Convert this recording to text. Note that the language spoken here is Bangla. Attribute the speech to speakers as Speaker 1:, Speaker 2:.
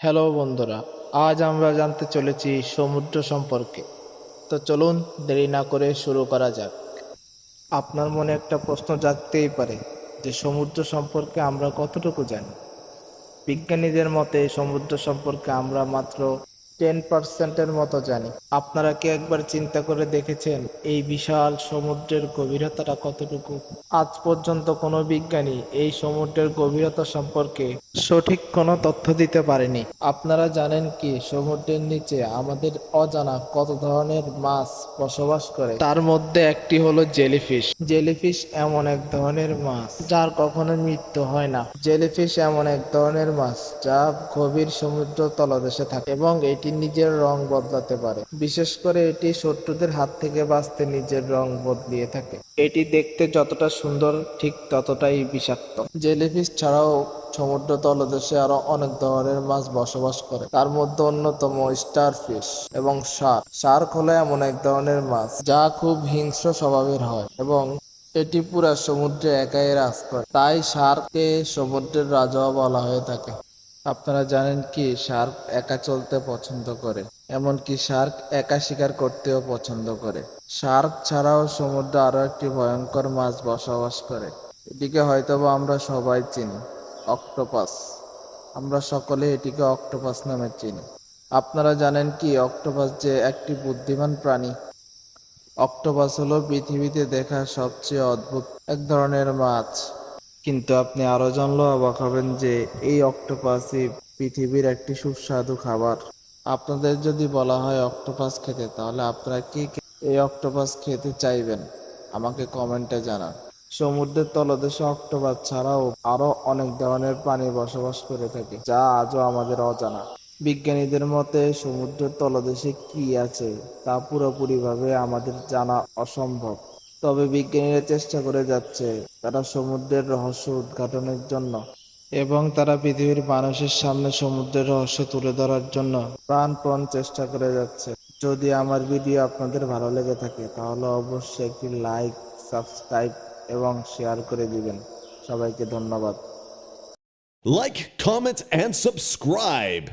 Speaker 1: হ্যালো বন্ধুরা, আজ আমরা জানতে চলেছি সমুদ্র সম্পর্কে। তো চলুন দেরি না করে শুরু করা যাক। আপনার মনে একটা প্রশ্ন জাগতেই পারে যে সমুদ্র সম্পর্কে আমরা কতটুকু জানি। বিজ্ঞানীদের মতে সমুদ্র সম্পর্কে আমরা মাত্র 10% মতো জানি। আপনারা কি একবার চিন্তা করে দেখেছেন এই বিশাল সমুদ্রের গভীরতাটা কতটুকু? আজ পর্যন্ত কোনো বিজ্ঞানী এই সমুদ্রের গভীরতা সম্পর্কে সঠিক কোনো তথ্য দিতে পারেনি। আপনারা জানেন কি সমুদ্রের নিচে আমাদের অজানা কত ধরনের মাছ বসবাস করে? তার মধ্যে একটি হলো জেলিফিশ। জেলিফিশ এমন এক ধরনের মাছ যার কখনো মৃত্যু হয় না। জেলিফিশ এমন এক ধরনের মাছ যা গভীর সমুদ্র তলদেশে থাকে এবং এটি নিজের রং বদলাতে পারে। বিশেষ করে এটি শত্রুদের হাত থেকে বাঁচতে নিজের রং বদলিয়ে থাকে। এটি দেখতে যতটা সুন্দর ঠিক ততটাই বিষাক্ত। জেলিফিশ ছাড়াও সমুদ্র তলদেশে আরো অনেক ধরনের মাছ বসবাস করে। তার মধ্যে অন্যতম স্টারফিশ এবং শার্ক। শার্ক হলো এমন এক ধরনের মাছ যা খুব হিংস্র স্বভাবের হয় এবং এটি পুরা সমুদ্রে একাই রাজ করে। তাই শার্ককে সমুদ্রের রাজাও বলা হয়ে থাকে। আপনারা জানেন কি শার্ক একা চলতে পছন্দ করে, এমনকি শার্ক একা শিকার করতেও পছন্দ করে। শার্ক ছাড়াও সমুদ্রে আরো একটি ভয়ঙ্কর মাছ বসবাস করে। এটিকে হয়তোবা আমরা সবাই চিনি, অক্টোপাস। আমরা সকলে এটিকে অক্টোপাস নামে চিনি। আপনারা জানেন কি অক্টোপাস যে একটি বুদ্ধিমান প্রাণী? অক্টোপাস হলো পৃথিবীতে দেখা সবচেয়ে অদ্ভুত এক ধরনের মাছ। কিন্তু আপনি আরো জানলেও অবাক হবেন যে এই অক্টোপাসই পৃথিবীর একটি সুস্বাদু খাবার। আপনাদের যদি বলা হয় অক্টোপাস খেতে, তাহলে আপনারা কি এই অক্টোপাস খেতে চাইবেন? আমাকে কমেন্টে জানান। সমুদ্রের তলদেশে অক্টোপাস ছাড়াও আরো অনেক ধরনের প্রাণী বসবাস করে থাকে যা আজও আমাদের অজানা। বিজ্ঞানীদের মতে সমুদ্রের তলদেশে কি আছে তা পুরোপুরিভাবে আমাদের জানা অসম্ভব। তবে বিজ্ঞানীরা চেষ্টা করে যাচ্ছে তারা সমুদ্রের রহস্য উদ্ঘাটনের জন্য এবং তারা পৃথিবীর মানুষের সামনে সমুদ্রের রহস্য তুলে ধরার জন্য প্রাণপণ চেষ্টা করে যাচ্ছে। যদি আমার ভিডিও আপনাদের ভালো লেগে থাকে তাহলে অবশ্যই একটি লাইক, সাবস্ক্রাইব এবং শেয়ার করে দিবেন। সবাইকে ধন্যবাদ।
Speaker 2: Like, comment, and subscribe.